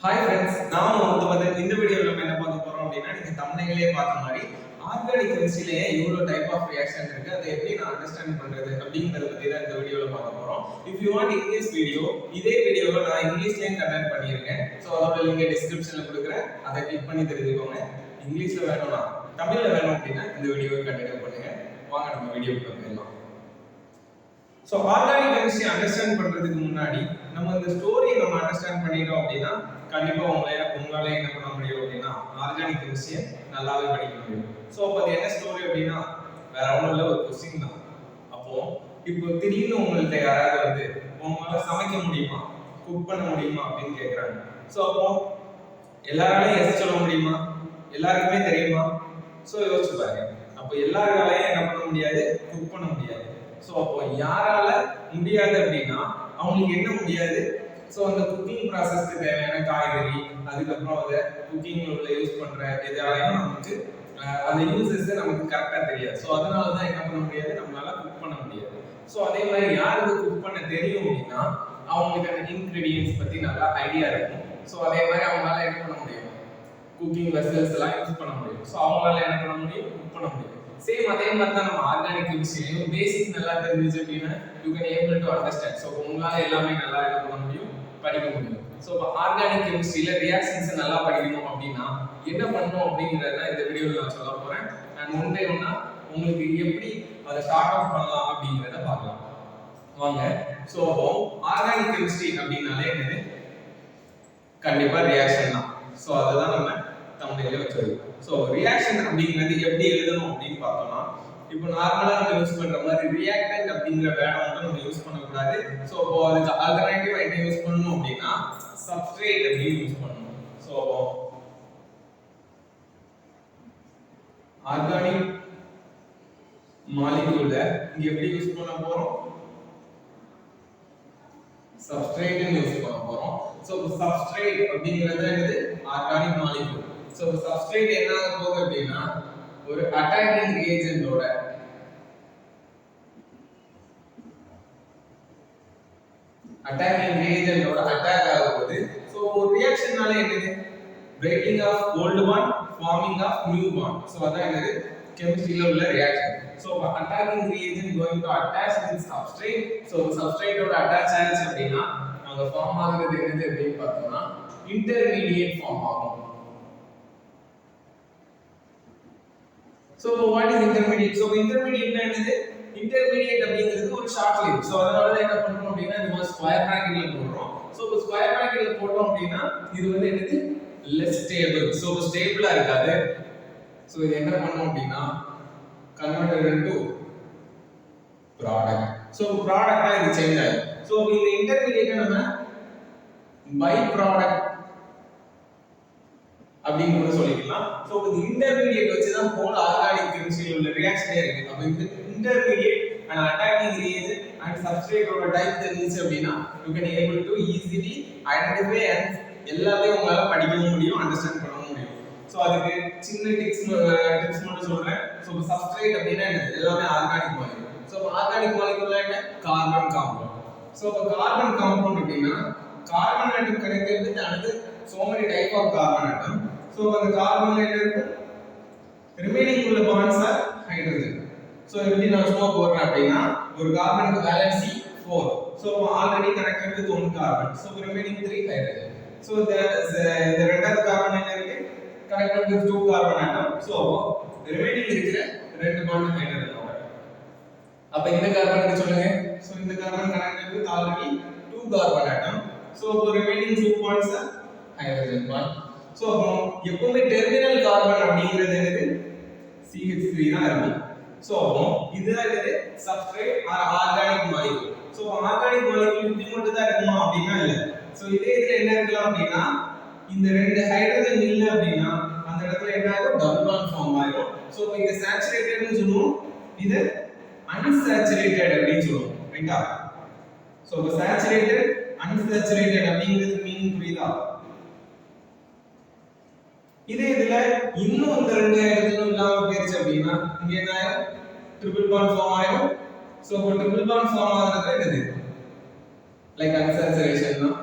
Hi friends, நான் இந்த வீடியோவில் நம்ம என்ன பார்க்க போறோம் அப்படின்னா, நீங்க தம்ப்நெயிலே பார்த்த மாதிரி ஆர்கானிக் கெமிஸ்ட்ரியிலேயே இவ்வளோ டைப் ஆஃப் ரியாக்ஷன் இருக்கு, அதை எப்படி நான் அண்டர்ஸ்டாண்ட் பண்றது அப்படிங்கறத பத்தி தான் இந்த வீடியோவில் பார்க்க போறோம். If you want English video, இதே வீடியோவை நான் இங்கிலீஷ்லயும் கண்டக்ட் பண்ணியிருக்கேன். ஸோ அதோட லிங்கை டிஸ்கிரிப்ஷன்ல கொடுக்குறேன், அதை கிளிக் பண்ணி தெரிஞ்சுக்கோங்க. இங்கிலீஷ்ல வேணும்னா, தமிழ்ல வேணும் அப்படின்னா இந்த வீடியோவை கண்டினியூ பண்ணுங்க. வாங்க நம்ம வீடியோக்குள்ள போயிடலாம். ஸோ ஆர்கானிக் கெமிஸ்ட்ரி அண்டர்ஸ்டாண்ட் பண்றதுக்கு முன்னாடி நம்ம இந்த ஸ்டோரியை நம்ம அண்டர்ஸ்டாண்ட் பண்ணிட்டோம் அப்படின்னா கண்டிப்பா உங்களால என்ன பண்ண முடியும் அப்படின்னா ஆர்கானிக் கெமிஸ்ட்ரியை நல்லாவே படிக்க முடியும். ஸோ அப்போ அது என்ன ஸ்டோரி அப்படின்னா வேற ஒன்றும் இல்லை, ஒரு கொஸ்டின் தான். அப்போ இப்போ திடீர்னு உங்கள்கிட்ட யாராவது வந்து உங்களால சமைக்க முடியுமா, குக் பண்ண முடியுமா அப்படின்னு கேட்குறாங்க. ஸோ அப்போ எல்லாராலையும் எஸ் சொல்ல முடியுமா, எல்லாருக்குமே தெரியுமா? ஸோ யோசிச்சு பாருங்க. அப்போ எல்லாராலையும் என்ன பண்ண முடியாது, குக் பண்ண முடியாது. ஸோ அப்போ யாரால முடியாது அப்படின்னா அவங்களுக்கு என்ன முடியாது? ஸோ அந்த குக்கிங் ப்ராசஸ்க்கு தேவையான காய்கறி, அதுக்கப்புறம் அதை குக்கிங்ல உள்ள யூஸ் பண்ற எதாலையும் நமக்கு அந்த யூசஸ் நமக்கு கரெக்டாக தெரியாது. ஸோ அதனால தான் என்ன பண்ண முடியாது, நம்மளால குக் பண்ண முடியாது. ஸோ அதே மாதிரி யாருக்கு குக் பண்ண தெரியும் அப்படின்னா அவங்களுக்கு அந்த இன்கிரீடியன்ஸ் பத்தி நல்லா ஐடியா இருக்கும். ஸோ அதே மாதிரி அவங்களால என்ன பண்ண முடியும், குக்கிங் வெசல்ஸ் எல்லாம் யூஸ் பண்ண முடியும். ஸோ அவங்களால என்ன பண்ண முடியும், குக் பண்ண முடியும். சேம் அதே மாதிரி தான் நம்ம ஆர்கானிக் கெமிஸ்ட்ரியிலும் பேசிக் நல்லா தெரிஞ்சிச்சு அப்படின்னா you can able to understand. So உங்களால எல்லாமே நல்லா என்ன பண்ண முடியும், படிக்க முடியும். ஸோ இப்போ ஆர்கானிக் கெமிஸ்ட்ரியில ரியாக்ஷன்ஸ் நல்லா படிக்கணும் அப்படின்னா என்ன பண்ணணும் அப்படிங்கிறத இந்த வீடியோவில் நான் சொல்ல போறேன். அண்ட் ஒன் பை ஒன்னா உங்களுக்கு எப்படி அதை ஸ்டார்ட் அவுட் பண்ணலாம் அப்படிங்கிறத பார்க்கலாம் வாங்க. ஸோ அப்போ ஆர்கானிக் கெமிஸ்ட்ரி அப்படின்னாலே என்னது, கண்டிப்பா ரியாக்ஷன் தான். ஸோ அதுதான் நம்ம தம்ப்நெயிலே வச்சிருக்கோம். ஸோ ரியாக்ஷன் அப்படிங்கிறது எப்படி எழுதணும் அப்படின்னு பார்த்தோம்னா, இப்போ நார்மலா நம்ம யூஸ் பண்ற மாதிரி ரியாக்டன்ட் அப்படிங்கிற வேர்டை வந்து நம்ம யூஸ் பண்ணக்கூடாது. ஸோ இப்போ அதுக்கு ஆல்டர்னேட்டிவா என்ன யூஸ் பண்ணணும் அப்படின்னா சப்ஸ்ட்ரேட் அப்படின்னு யூஸ் பண்ணணும். ஸோ ஆர்கானிக் மாலிக்யூல இங்க எப்படி யூஸ் பண்ண போறோம், சப்ஸ்ட்ரேட் யூஸ் பண்ண போறோம். ஸோ சப்ஸ்ட்ரேட் அப்படிங்கிறது என்னது, ஆர்கானிக் மாலிக்யூல். ஸோ சப்ஸ்ட்ரேட் என்ன ஆக போகுது அப்படின்னா ஒரு அட்டாக்கிங் ரியேஜென்ட்டோட அட்டாக் ஆக போகுது. ஸோ ஒரு ரியாக்ஷன்னால என்னது, breaking of old bond, forming of new bond. So அதான் என்னது கெமிஸ்ட்ரியில உள்ள reaction. So attacking reagent going to attach with substrate. So சப்ஸ்ட்ரேட்டோட அட்டாச் ஆச்சு அப்படின்னா அங்க ஃபார்ம் ஆகுறது என்னது அப்படின்னு பார்த்தோம்னா இன்டர்மீடியேட் ஃபார்ம் ஆகும். So what is intermediate? So intermediate என்னது, intermediate அப்படிங்கிறது ஒரு ஷார்ட் லிவ். சோ அதனால தான் என்ன பண்றோம் அப்படின்னா நம்ம ஸ்கொயர் பிராக்கெட்ல போடுறோம். சோ இப்போ ஸ்கொயர் பிராக்கெட்ல போட்டோம் அப்படின்னா இது வந்து என்னது, லெஸ் ஸ்டேபிள். சோ ஸ்டேபிளா இருக்காது. சோ இது என்ன பண்ணும் அப்படின்னா கன்வெர்ட்டட் இன்டு ப்ராடக்ட். சோ ப்ராடக்ட்டா இது சேஞ்ச் ஆகும். சோ இந்த இன்டர்மீடியேட் நம்ம பை ப்ராடக்ட் அப்படின்னு கூட சொல்லிக்கலாம். சோ இந்த இன்டர்மீடியேட் வச்சு தான் ஹோல் ஆர்கானிக் கெமிஸ்ட்ரியில உள்ள ரியாக்ஷனே இருக்கு. அப்ப இந்த intermediate and attacking reagent and சப்ஸ்ட்ரேட்டோட டைப் தெரிஞ்சிச்சு அப்படின்னா you can able to easily identify and எல்லாத்தையும் உங்களால படிக்கவும் முடியும், அண்டர்ஸ்டாண்ட் பண்ணவும் முடியும். சோ அதுக்கு சின்ன டிப்ஸ் மட்டும் சொல்றேன். சோ சப்ஸ்ட்ரேட் அப்படின்னா எல்லாமே ஆர்கானிக் மாலிக்யூல். சோ ஆர்கானிக் மாலிக்யூல்னா என்ன, கார்பன் காம்பவுண்ட். சோ இப்போ கார்பன் காம்பவுண்ட் அப்படின்னா carbon atom connected with another so many type of carbon atom. So அந்த கார்பன்ல என்ன இருக்கு, ரிமைனிங் உள்ள பாண்ட்ஸ் ஆர் ஹைட்ரஜன். சோ எப்படி நான் சும்மா போடுறேன் அப்படின்னா ஒரு கார்பனுக்கு valency 4. So already connected with one carbon. So remaining 3 hydrogen. So the ரெண்டாவது கார்பன் என்ன இருக்கு, connected with 2 carbon atom. So remaining இருக்கிற ரெண்டு பாண்ட் ஹைட்ரஜனோட. அப்ப இந்த கார்பனுக்கு சொல்லுங்க. சோ இந்த carbon connected with already 2 carbon atom. So remaining 2 bonds are hydrogen bond. So எப்பவுமே டெர்மினல் கார்பன் அப்படிங்கிறது என்னது, CH3 தான் இருக்கும். சோ இதுதான் என்னது substrate or organic molecule. So organic molecule இப்படி மட்டும் தான் இருக்குமா அப்படின்னா இல்ல. சோ இதே இதுல என்ன இருக்கலாம் அப்படின்னா இந்த ரெண்டு ஹைட்ரஜன் இல்ல அப்படின்னா அந்த இடத்துல என்ன ஆகும், டபுள் பாண்ட் ஃபார்ம் ஆகும். சோ இங்க சேச்சுரேட்டட்னு சொல்லுவோம், இது அன்சாச்சுரேட்டட் அப்படின்னு சொல்லுவோம், ரைட்டா? சோ சேச்சுரேட்டட் அன்சாச்சுரேட்டட் அப்படிங்கிறது மீனிங் புரியுதா? இதே இதுல இன்னும் இந்த ரெண்டு ஹைட்ரஜனும் இல்லாம போயிருச்சு அப்படின்னா இங்க என்ன ஆகும், ட்ரிபிள் பாண்ட் ஃபார்ம் ஆகும். சோ ட்ரிபிள் பாண்ட் ஃபார்ம் ஆகுறது என்னது, லைக் அன்சாச்சுரேஷன் தான்.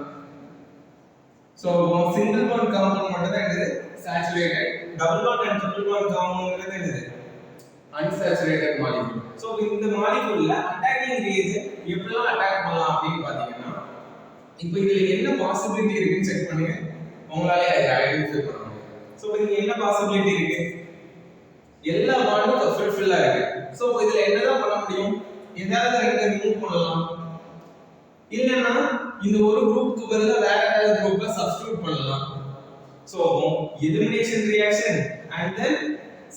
சோ சிங்கிள் பாண்ட் காம்பவுண்ட் மட்டும் தான் என்னது saturated, double bond and triple bond காம்பவுண்ட்ங்கிறது என்னது unsaturated molecule. சோ இந்த மாலிக்யூல்ல அட்டாக்கிங் ரியேஜென்ட் எப்படிலாம் அட்டாக் பண்ணலாம் அப்படினு பாத்தீங்கன்னா இப்போ இதுல என்ன பாசிபிலிட்டி இருக்குன்னு செக் பண்ணுங்க, உங்களால அதை ஐடென்டிஃபை பண்ண முடியும். சோ இதுல என்ன பாசிபிலிட்டி இருக்கு, எல்லா பாண்டும் ஃபுல்ஃபில்லா இருக்கு. சோ இதுல என்னதான் பண்ண முடியும், ஏதாவது ரெண்டு ரிமூவ் பண்ணலாம், இல்லனா இந்த ஒரு குரூப்புக்கு பதிலா வேற ஏதாவது குரூப்ல சப்ஸ்டிட்யூட் பண்ணலாம். So elimination reaction and then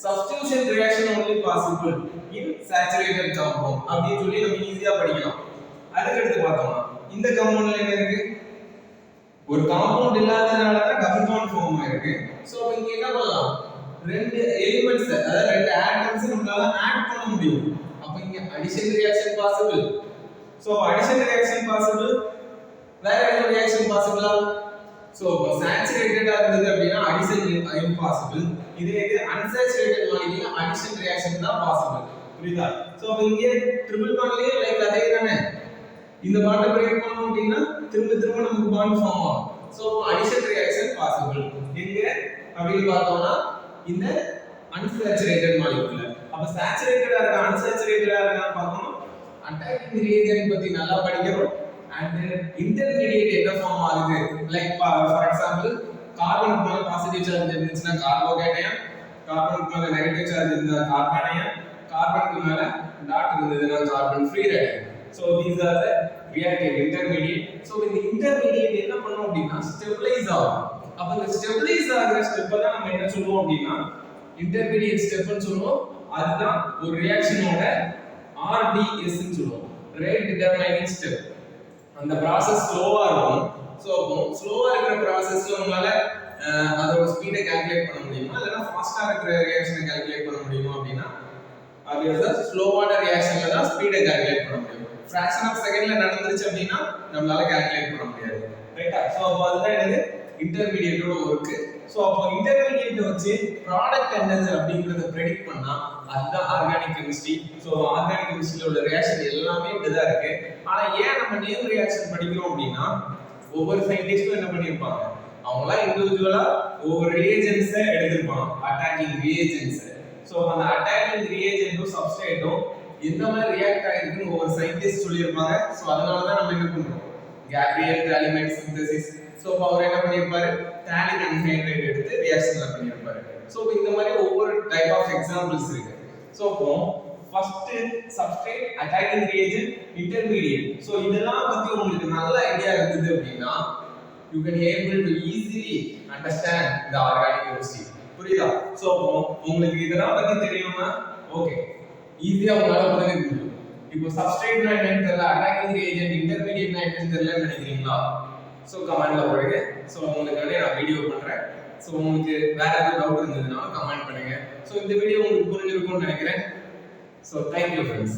substitution reaction only possible in saturated compound அப்படி சொல்லி நம்ம ஈஸியா படிக்கலாம். அதுக்கு அடுத்து பார்த்தோம்னா இந்த காம்பவுண்ட்ல என்ன இருக்கு, ஒரு காம்பவுண்ட் இல்லாதனால தான் டபுள் பாண்ட் ஃபார்ம் ஆயிருக்கு. சோ இங்க என்ன பண்ணலாம், ரெண்டு எலிமெண்ட்ஸ் அதாவது ரெண்டு ஆட்டம்ஸ் நம்மளால ஆட் பண்ண முடியும். அப்ப இங்க addition reaction possible. So addition reaction possible, வேற என்ன ரியாக்ஷன் பாசிபிளா, சோ சாச்சுரேட்டடா இருந்தது அப்படினா அடிஷன் இம்பாசிபிள், இதே இது அன்சாச்சுரேட்டட் மாலிக்யூல் அடிஷன் ரியாக்ஷன் தான் பாசிபிள். புரியுதா? சோ இங்க ட்ரிபிள் பாண்ட்லயே லைக் அதே தானே, இந்த பாண்டை பிரேக் பண்ணோம் அப்படினா திரும்ப நமக்கு பாண்ட் ஃபார்ம் ஆகும். சோ அடிஷன் ரியாக்ஷன் பாசிபிள் எங்க அப்படி பார்த்தோம்னா இந்த அன்சாச்சுரேட்டட் மாலிக்யூல்ல. அப்ப சாச்சுரேட்டடா இருக்கா அன்சாச்சுரேட்டடா இருக்கான்னு பார்க்கணும். அட்டாக்கிங் ரியேஜென்ட் பத்தி நல்லா படிக்கிறோம். and intermediate என்ன ஃபார்ம் ஆகுது, லைக் ஃபார் எக்ஸாம்பிள் கார்பனுக்கு மேல பாசிட்டிவ் சார்ஜ் இருந்துச்சுன்னா கார்போகேட்டையன், கார்பனுக்கு மேல நெகட்டிவ் சார்ஜ் இருந்தா கார்பனையன், கார்பனுக்கு மேல டாட் இருந்ததுன்னா carbon free radical. So these are the reactive intermediate. So இந்த இன்டர்மீடியேட் என்ன பண்ணும் அப்படினா ஸ்டெபிலைஸ் ஆகும். அப்ப இந்த ஸ்டெபிலைஸ் ஆகுற ஸ்டெப் தான் நம்ம என்ன சொல்லுவோம் அப்படினா இன்டர்மீடியேட் ஸ்டெப்னு சொல்லுவோம். அதுதான் ஒரு ரியாக்ஷனோட RDS ன்னு சொல்லுவோம், ரேட் டிட்டர்மைனிங் ஸ்டெப். அந்த process ஸ்லோவா இருக்கும். சோ அப்போ ஸ்லோவா இருக்கிற processல உங்களால அதோட ஸ்பீடை கால்குலேட் பண்ண முடியுமா, இல்லனா ஃபாஸ்டா இருக்கிற ரியாக்ஷனை கால்குலேட் பண்ண முடியுமா அப்படினா obviously ஸ்லோவான ரியாக்ஷன்ல தான் ஸ்பீடை கால்குலேட் பண்ண முடியும். fraction of secondல நடந்துருச்சு அப்படினா நம்மளால கால்குலேட் பண்ண முடியாது. ரைட்டா? சோ அப்போ அதுதான் என்னது இன்டர்மீடியேட்டோட வர்க். சோ அப்போ இன்டர்மீடியேட் வச்சு ப்ராடக்ட் என்னது அப்படிங்கறத பிரெடிக்ட் பண்ணா அதுதான் ஆர்கானிக் கெமிஸ்ட்ரி. சோ ஆர்கானிக் கெமிஸ்ட்ரியில உள்ள ரியாக்ஷன் எல்லாமே இப்படிதான் இருக்கு. ஆனா ஏன் நம்ம நேம் ரியாக்ஷன் படிக்கிறோம் அப்படின்னா ஒவ்வொரு சயின்டிஸ்டும் என்ன பண்ணிருப்பாங்க, அவங்களா இண்டிவிஜுவலா ஒவ்வொரு ரியேஜென்ட்ஸ் எடுத்திருப்பாங்க, அட்டாக்கிங் ரியேஜென்ட்ஸ். சோ அந்த அட்டாக்கிங் ரியேஜென்ட்டும் சப்ஸ்ட்ரேட்டும் எந்த மாதிரி ரியாக்ட் ஆயிருக்குன்னு ஒவ்வொரு சயின்டிஸ்ட் சொல்லியிருப்பாங்க. சோ அதனால தான் நம்ம என்ன பண்றோம், கேப்ரியல் தாலிமைட் சிந்தசிஸ். சோ அவர் என்ன பண்ணிருப்பாரு, தாலிக் அன்ஹைட்ரேட் எடுத்து ரியாக்ஷன்ல பண்ணிருப்பாரு. சோ இந்த மாதிரி ஒவ்வொரு டைப் ஆஃப் எக்ஸாம்பிள்ஸ் இருக்கு. சோ இப்போ first substrate, attacking reagent, intermediate. So இதெல்லாம் பத்தி உங்களுக்கு நல்ல ஐடியா இருந்தது அப்படினா you can able to easily understand the organic chemistry. புரியுதா? சோ உங்களுக்கு இதெல்லாம் பத்தி தெரியும்னா ஓகே, ஈஸியா உங்களால புரிஞ்சுக்க முடியும். இப்போ சப்ஸ்ட்ரேட்னா என்னன்னு தெரியல, அட்டாக்கிங் ரியேஜென்ட், இன்டர்மீடியேட்னா என்னன்னு தெரியலன்னு நினைக்கிறீங்களா? சோ கமெண்ட்ல போடுங்க. சோ உங்களுக்காக நான் வீடியோ பண்றேன். சோ உங்களுக்கு வேற ஏதாவது டவுட் இருந்ததுன்னா கமெண்ட் பண்ணுங்க. சோ இந்த வீடியோ உங்களுக்கு புரிஞ்சிருக்கும்னு நினைக்கிறேன். So thank you friends.